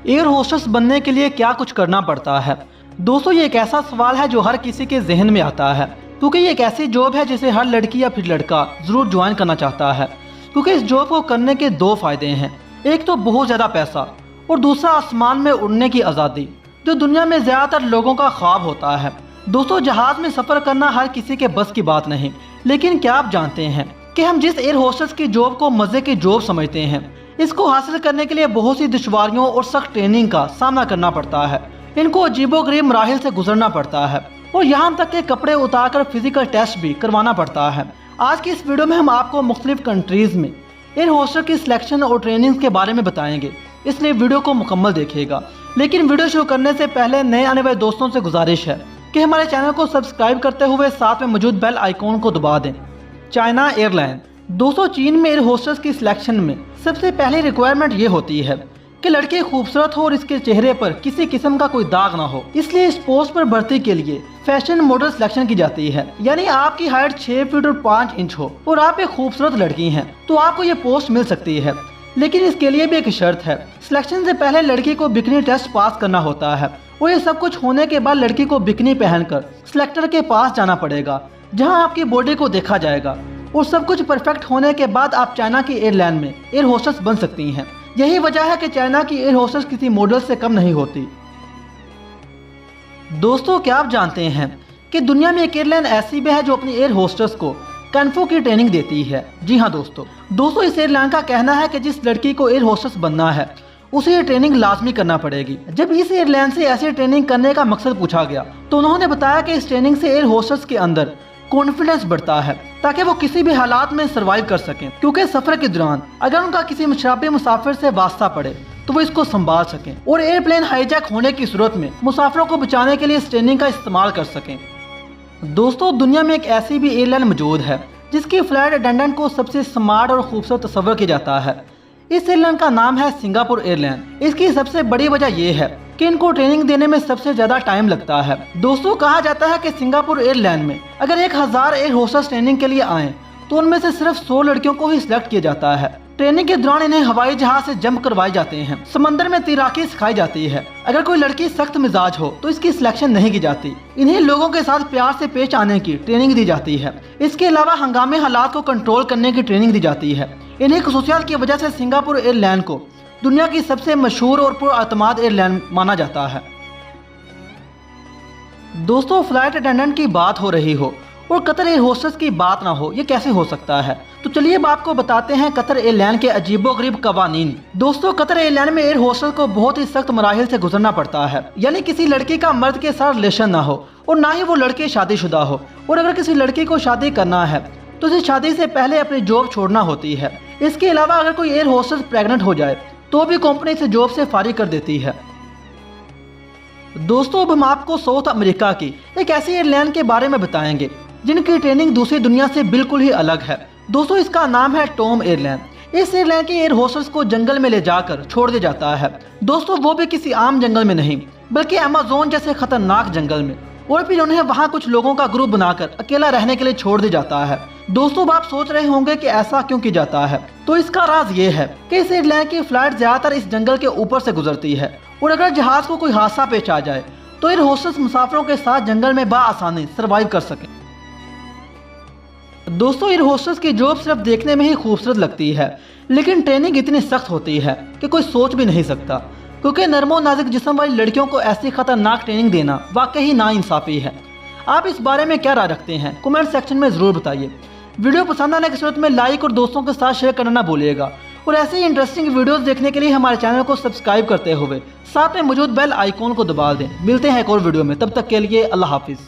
Air hostess बनने के लिए क्या कुछ करना पड़ता है? दोस्तों, ये एक ऐसा सवाल है जो हर किसी के जहन में आता है, क्योंकि ये एक ऐसी जॉब है जिसे हर लड़की या फिर लड़का ज़रूर ज्वाइन करना चाहता है। क्योंकि इस जॉब को करने के दो फायदे हैं, एक तो बहुत ज़्यादा पैसा और दूसरा आसमान में उड़ने की आज़ादी, जो दुनिया में ज़्यादातर लोगों का ख्वाब होता है। दोस्तों, जहाज़ में सफ़र करना हर किसी के बस की बात नहीं, लेकिन क्या आप जानते हैं कि हम जिस एयर होस्टेस की जॉब को मज़े की जॉब समझते हैं, इसको हासिल करने के लिए बहुत सी दुश्वारियों और सख्त ट्रेनिंग का सामना करना पड़ता है। इनको अजीबोगरीब मराहिल से गुजरना पड़ता है और यहाँ तक के कपड़े उतारकर फिजिकल टेस्ट भी करवाना पड़ता है। आज की इस वीडियो में हम आपको मुख्तलिफ कंट्रीज़ में एयर होस्टेस की सिलेक्शन और ट्रेनिंग के बारे में बताएंगे, इसलिए वीडियो को मुकम्मल देखिएगा। लेकिन वीडियो शुरू करने से पहले नए आने वाले दोस्तों से गुजारिश है कि हमारे चैनल को सब्सक्राइब करते हुए साथ में मौजूद बेल आइकॉन को दबा दें। China airline. दोस्तों, चीन में एयर होस्टेस की सिलेक्शन में सबसे पहली रिक्वायरमेंट ये होती है कि लड़की खूबसूरत हो और इसके चेहरे पर किसी किस्म का कोई दाग ना हो। इसलिए इस पोस्ट पर भर्ती के लिए फैशन मॉडल सिलेक्शन की जाती है। यानी आपकी हाइट 6 फीट और 5 इंच हो और आप एक खूबसूरत लड़की हैं, तो आपको ये पोस्ट मिल सकती है। लेकिन इसके लिए भी एक शर्त है, सिलेक्शन से पहले लड़की को बिकनी टेस्ट पास करना होता है और ये सब कुछ होने के बाद लड़की को बिकनी पहनकर सिलेक्टर के पास जाना पड़ेगा, जहाँ आपकी बॉडी को देखा जाएगा और सब कुछ परफेक्ट होने के बाद आप चाइना की एयरलाइन में एयर होस्टेस बन सकती हैं। यही वजह है कि चाइना की एयर होस्टेस किसी मॉडल से कम नहीं होती। दोस्तों, क्या आप जानते हैं कि दुनिया में एक एयरलाइन ऐसी भी है जो अपनी एयर होस्टेस को कन्फू की ट्रेनिंग देती है? जी हाँ दोस्तों, इस एयरलाइन का कहना है कि जिस लड़की को एयर होस्टेस बनना है उसे ये ट्रेनिंग लाजमी करना पड़ेगी। जब इस एयरलाइन से ऐसी ट्रेनिंग करने का मकसद पूछा गया तो उन्होंने बताया कि इस ट्रेनिंग से एयर होस्टेस के अंदर कॉन्फिडेंस बढ़ता है ताकि वो किसी भी हालात में सरवाइव कर सकें, क्योंकि सफर के दौरान अगर उनका किसी शराबी मुसाफिर से वास्ता पड़े तो वो इसको संभाल सकें और एयरप्लेन हाईजैक होने की सूरत में मुसाफिरों को बचाने के लिए इस ट्रेनिंग का इस्तेमाल कर सकें। दोस्तों, दुनिया में एक ऐसी भी एयरलाइन मौजूद है जिसकी फ्लाइट अटेंडेंट को सबसे स्मार्ट और खूबसूरत तस्वर किया जाता है। इस एयरलाइन का नाम है सिंगापुर एयरलाइन। इसकी सबसे बड़ी वजह यह है कि इनको ट्रेनिंग देने में सबसे ज्यादा टाइम लगता है। दोस्तों, कहा जाता है कि सिंगापुर एयरलाइन में अगर 1000 एयर होस्टेस ट्रेनिंग के लिए आए तो उनमें से सिर्फ 100 लड़कियों को ही सिलेक्ट किया जाता है। ट्रेनिंग के दौरान इन्हें हवाई जहाज से जंप करवाए जाते हैं, समंदर में तैराकी सिखाई जाती है। अगर कोई लड़की सख्त मिजाज हो तो इसकी सिलेक्शन नहीं की जाती। इन्हें लोगों के साथ प्यार से पेश आने की ट्रेनिंग दी जाती है। इसके अलावा हंगामे हालात को कंट्रोल करने की ट्रेनिंग दी जाती है। इन्हीं खसूसियात की वजह से सिंगापुर एयरलाइन को दुनिया की सबसे मशहूर और पुरअतमाद एयरलाइन माना जाता है। दोस्तों, फ्लाइट अटेंडेंट की बात हो रही हो और कतर एयर होस्टेस की बात ना हो, ये कैसे हो सकता है? तो चलिए अब आपको बताते हैं कतर एयरलाइन के अजीबोगरीब कवानीन। दोस्तों, कतर एयरलाइन में एयर होस्टेस को बहुत ही सख्त मराहिल से गुजरना पड़ता है। यानी किसी लड़की का मर्द के साथ रिलेशन ना हो और ना ही वो लड़की शादीशुदा हो। और अगर किसी लड़की को शादी करना है तो उसे शादी से पहले अपनी जॉब छोड़ना होती है। इसके अलावा अगर कोई एयर होस्टेस प्रेग्नेंट हो जाए तो भी कंपनी से जॉब से फारिग कर देती है। दोस्तों, अब हम आपको साउथ अमेरिका की एक ऐसी एयरलाइन के बारे में बताएंगे जिनकी ट्रेनिंग दूसरी दुनिया से बिल्कुल ही अलग है। दोस्तों, इसका नाम है टॉम एयरलाइन। इस एयरलाइन के एयर होस्टेस को जंगल में ले जाकर छोड़ दिया जाता है। दोस्तों, वो भी किसी आम जंगल में नहीं, बल्कि अमेज़न जैसे खतरनाक जंगल में, और फिर उन्हें वहाँ कुछ लोगों का ग्रुप बनाकर अकेला रहने के लिए छोड़ दिया जाता है। दोस्तों, अब आप सोच रहे होंगे कि ऐसा क्यों किया जाता है, तो इसका राज ये है कि इस एयरलाइन की फ्लाइट ज्यादातर इस जंगल के ऊपर से गुजरती है और अगर जहाज को कोई हादसा पेश आ जाए तो एयर होस्टेस मुसाफिरों के साथ जंगल में बआसानी सरवाइव कर सके। दोस्तों, एयर होस्टेस की जॉब सिर्फ देखने में ही खूबसूरत लगती है, लेकिन ट्रेनिंग इतनी सख्त होती है कि कोई सोच भी नहीं सकता। क्योंकि नरमो नाजुक जिस्म वाली लड़कियों को ऐसी खतरनाक ट्रेनिंग देना वाकई ही नाइंसाफी है। आप इस बारे में क्या राय रखते हैं? कमेंट सेक्शन में ज़रूर बताइए। वीडियो पसंद आने की सूरत में लाइक और दोस्तों के साथ शेयर करना ना भूलिएगा। और ऐसे ही इंटरेस्टिंग वीडियोस देखने के लिए हमारे चैनल को सब्सक्राइब करते हुए साथ में मौजूद बेल आइकॉन को दबा दें। मिलते हैं एक और वीडियो में, तब तक के लिए अल्लाह हाफिज़।